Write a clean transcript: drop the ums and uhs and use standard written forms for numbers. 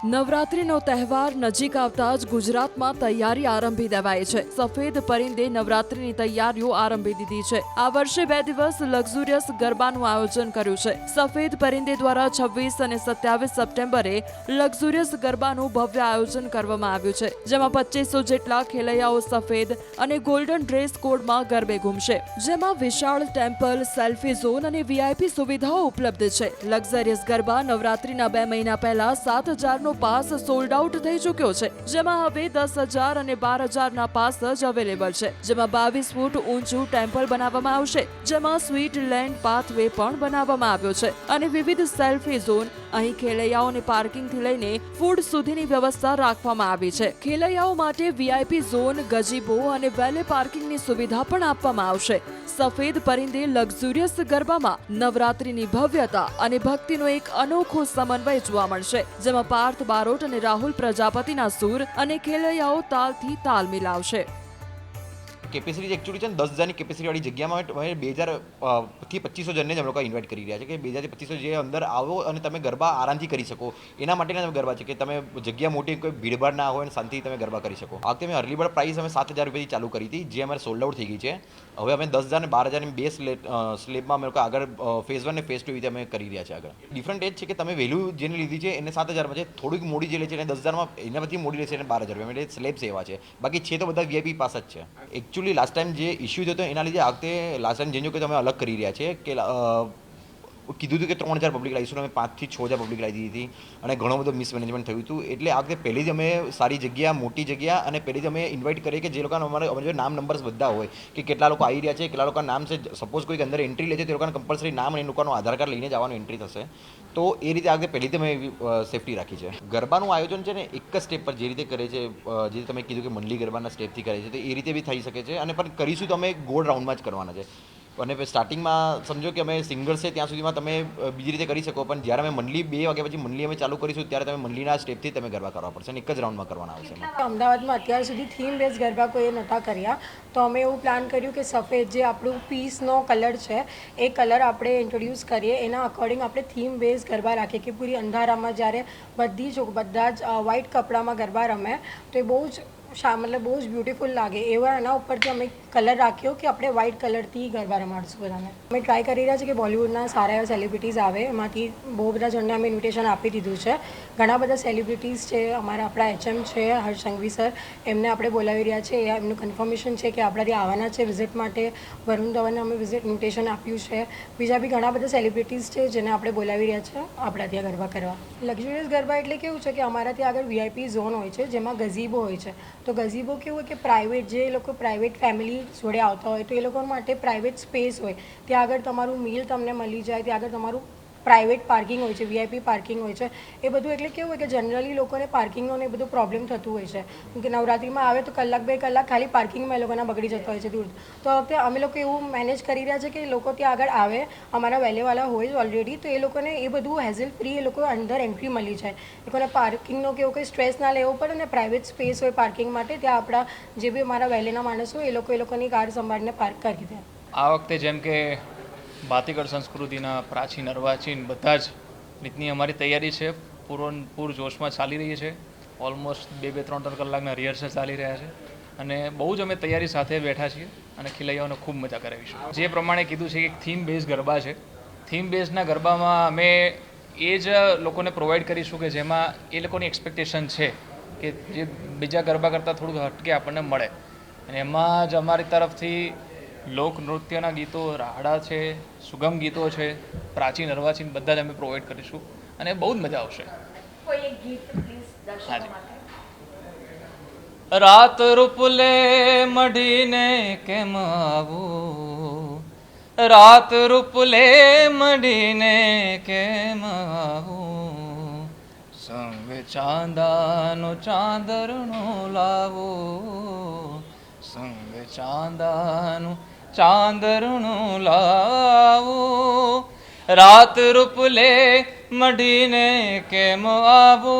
નવરાત્રીનો તહેવાર નજીક આવતા જ ગુજરાતમાં તૈયારી આરંભી દેવાઈ છે। સફેદ પરિંદે નવરાત્રીની તૈયારીઓ આરંભી દીધી છે। આ વર્ષે 2 દિવસ લક્ઝુરિયસ ગરબાનું આયોજન કર્યું છે। સફેદ પરિંદે દ્વારા 26 અને 27 સપ્ટેમ્બરે લક્ઝુરિયસ ગરબાનું ભવ્ય આયોજન કરવામાં આવ્યું છે, જેમાં 2500 જેટલા ખેલૈયાઓ સફેદ અને ગોલ્ડન ડ્રેસ કોડમાં ગરબે ઘૂમશે, જેમાં વિશાળ ટેમ્પલ, સેલ્ફી ઝોન અને વીઆઈપી સુવિધાઓ ઉપલબ્ધ છે। લક્ઝરિયસ ગરબા નવરાત્રીના 2 મહિના પહેલા 7000 પાસ સોલ્ડ આઉટ થઈ ચૂક્યો છે, જેમાં હવે 10,000 અને 12,000 ના પાસ જ અવેલેબલ છે, જેમાં 22 ફૂટ ઊંચું ટેમ્પલ બનાવવામાં આવશે, જેમાં સ્વીટ લેન્ડ પાથવે પણ બનાવવામાં આવ્યો છે અને વિવિધ સેલ્ફી ઝોન। અહીં ખેલૈયાઓને પાર્કિંગથી લઈને ફૂડ સુધીની વ્યવસ્થા રાખવામાં આવી છે। ખેલૈયાઓ માટે વીઆઈપી ઝોન, ગજીબો અને વેલે પાર્કિંગની સુવિધા પણ આપવામાં આવશે। સફેદ પરિંદે લક્ઝુરિયસ ગરબામાં નવરાત્રીની ભવ્યતા અને ભક્તિનો એક અનોખો સમન્વય જોવા મળશે, જેમાં પાર્થ બારોટ અને રાહુલ પ્રજાપતિના સૂર અને ખેલૈયાઓ તાલથી તાલ મિલાવશે। કેપેસિટી એકચ્યુઅલી છે ને 10,000ની કેપેસિટીવાળી જગ્યામાં 2000 થી 2500 જણને જ અમે લોકો ઇન્વાઇટ કરી રહ્યા છે કે 2000 થી 2500 જે અંદર આવો અને તમે ગરબા આરામથી કરી શકો, એના માટેના ગરબા છે કે તમે જગ્યા મોટી, કોઈ ભીડભાડ ના હોય અને શાંતિથી તમે ગરબા કરી શકો। આ વખતે અમે અર્લી બર્ડ પ્રાઇસ અમે 7,000 રૂપિયાથી ચાલુ કરી હતી, જે અમારે સોલ્ડ આઉટ થઈ ગઈ છે। હવે અમે 10,000 અને 12,000ની બે સ્લેબમાં અમે લોકો આગળ ફેઝ 1 અને ફેઝ 2 રીતે અમે કરી રહ્યા છે। આગળ ડિફરન્ટ એ જ છે કે તમે વહેલું જેને લીધી છે એને 7,000માં છે, થોડીક મોડી જે લે છે એને 10,000માં, એના પછી મોડી લેશે એને 12,000 રૂપિયા, એટલે સ્લેબ સેવા છે। બાકી છે તો બધા વીઆઈપી પાસ જ છે। એકચ્યુઅલી લાસ્ટ ટાઈમ જે ઇસ્યુ થયો એના લીધે આ વખતે લાસ્ટ ટાઈમ જેનું કે તમે અલગ કરી રહ્યા છે કે કીધું હતું કે 3,000 પબ્લિક લાવીશું, અમે 5,000 થી 6,000 પબ્લિક લાવી દીધી હતી અને ઘણો બધો મિસમેનેજમેન્ટ થયું હતું। એટલે આ વખતે પહેલી જ અમે સારી જગ્યા, મોટી જગ્યા અને પહેલી જ અમે ઇન્વાઇટ કરીએ કે જે લોકોને અમારે નામ નંબર્સ બધા હોય કે કેટલા લોકો આવી રહ્યા છે, કેટલા લોકોના નામ છે। સપોઝ કોઈક અંદર એન્ટ્રી લે છે તો એ લોકોને કમ્પલસરી નામ અને એ લોકોનું આધાર કાર્ડ લઈને જ આવવાનું એન્ટ્રી થશે। તો એ રીતે આ વખતે પહેલી જ અમે સેફટી રાખી છે। ગરબાનું આયોજન છે ને એક જ સ્ટેપ પર જે રીતે કરે છે, જે તમે કીધું કે મંડલી ગરબાના સ્ટેપથી કરે છે, તો એ રીતે બી થઈ શકે છે અને પણ કરીશું તો અમે ગોળ રાઉન્ડમાં જ કરવાના છે। અને સ્ટાર્ટિંગમાં સમજો કે અમે સિંગર્સ છે ત્યાં સુધીમાં તમે બીજી રીતે કરી શકો, પણ જ્યારે અમે મંડલી 2 વાગ્યા પછી મંડલી અમે ચાલુ કરીશું ત્યારે તમે મંડલીના સ્ટેપથી તમે ગરબા કરવા પડશે અને એક જ રાઉન્ડમાં કરવાના આવશે। અમદાવાદમાં અત્યાર સુધી થીમ બેઝ ગરબા કોઈએ નહોતા કર્યા, તો અમે એવું પ્લાન કર્યું કે સફેદ જે આપણું પીસનો કલર છે એ કલર આપણે ઇન્ટ્રોડ્યુસ કરીએ, એના અકોર્ડિંગ આપણે થીમ બેઝ ગરબા રાખીએ કે પૂરી અંધારામાં જ્યારે બધા જ વ્હાઇટ કપડામાં ગરબા રમે તો એ બહુ જ મતલબ બહુ જ બ્યુટીફુલ લાગે, એવા એના ઉપરથી અમે કલર રાખ્યો કે આપણે વ્હાઇટ કલરથી ગરબા રમાડશું બધાને। અમે ટ્રાય કરી રહ્યા છીએ કે બોલિવૂડના સારા એવા સેલિબ્રિટીઝ આવે, એમાંથી બહુ બધા જણને અમે ઇન્વિટેશન આપી દીધું છે। ઘણા બધા સેલિબ્રિટીઝ છે, આપણા એચએમ છે હર્ષ સંઘવી સર, એમને આપણે બોલાવી રહ્યા છે। એમનું કન્ફર્મેશન છે કે આપણા ત્યાં આવવાના છે વિઝિટ માટે। વરુણ ધવનને અમે ઇન્વિટેશન આપ્યું છે। બીજા બી ઘણા બધા સેલિબ્રિટીઝ છે જેને આપણે બોલાવી રહ્યા છે આપણા ત્યાં ગરબા કરવા। લક્ઝુરિયસ ગરબા એટલે કેવું છે કે અમારા ત્યાં આગળ વીઆઈપી ઝોન હોય છે, જેમાં ગઝીબો હોય છે। તો ગઝીબો કેવું હોય કે પ્રાઇવેટ, જે લોકો પ્રાઇવેટ ફેમિલી જોડે આવતા હોય તો એ લોકો માટે પ્રાઇવેટ સ્પેસ હોય, ત્યાં આગળ તમારું મીલ તમને મળી જાય, ત્યાં આગળ તમારું પ્રાઇવેટ પાર્કિંગ હોય છે, વીઆઈપી પાર્કિંગ હોય છે, એ બધું। એટલે કેવું હોય કે જનરલી લોકોને પાર્કિંગનો ને એ બધું પ્રોબ્લેમ થતું હોય છે, કેમ કે નવરાત્રિમાં આવે તો 1-2 કલાક ખાલી પાર્કિંગમાં એ લોકોના બગડી જતા હોય છે દૂર। તો આ વખતે અમે લોકો એવું મેનેજ કરી રહ્યા છે કે લોકો ત્યાં આગળ આવે, અમારા વેલેવાલા હોય ઓલરેડી, તો એ લોકોને એ બધું હેઝલ ફ્રી એ લોકો અંદર એન્ટ્રી મળી જાય, એ લોકોને પાર્કિંગનો કે એવું કંઈ સ્ટ્રેસ ના લેવો પડે ને પ્રાઇવેટ સ્પેસ હોય પાર્કિંગ માટે, ત્યાં આપણા જે બી અમારા વેલેના માણસ હોય એ લોકોની કાર સંભાળીને પાર્ક કરી દે। આ વખતે જેમ કે ભાતીગળ સંસ્કૃતિના પ્રાચીન અર્વાચીન બધા જ રીતની અમારી તૈયારી છે, પૂર જોશમાં ચાલી રહી છે। ઓલમોસ્ટ 2-3 કલાકના રિહર્સલ ચાલી રહ્યા છે અને બહુ જ અમે તૈયારી સાથે બેઠા છીએ અને ખેલૈયાઓને ખૂબ મજા કરાવીશું। જે પ્રમાણે કીધું છે કે થીમ બેઝ ગરબા છે, થીમ બેઝના ગરબામાં અમે એ જ લોકોને પ્રોવાઈડ કરીશું કે જેમાં એ લોકોની એક્સપેક્ટેશન છે કે જે બીજા ગરબા કરતાં થોડુંક હટકે આપણને મળે, અને એમાં જ અમારી તરફથી લોકનૃત્યના ગીતો, રાહડા છે, સુગમ ગીતો છે, પ્રાચીન અર્વાચીન બધા જ અમે પ્રોવાઈડ કરીશું અને બહુ જ મજા આવશે। કોઈ એક ગીત પ્લીઝ દર્શકો માટે। રાત રૂપલે મઢીને કેમ આવું, રાત રૂપલે મઢીને કેમ આવું, સંગ ચાંદાનો ચાંદરણો લાવો, સંગ ચાંદાનું ચાંદરણું લાવો, રાત રૂપલે મઢીને કેમ આવું।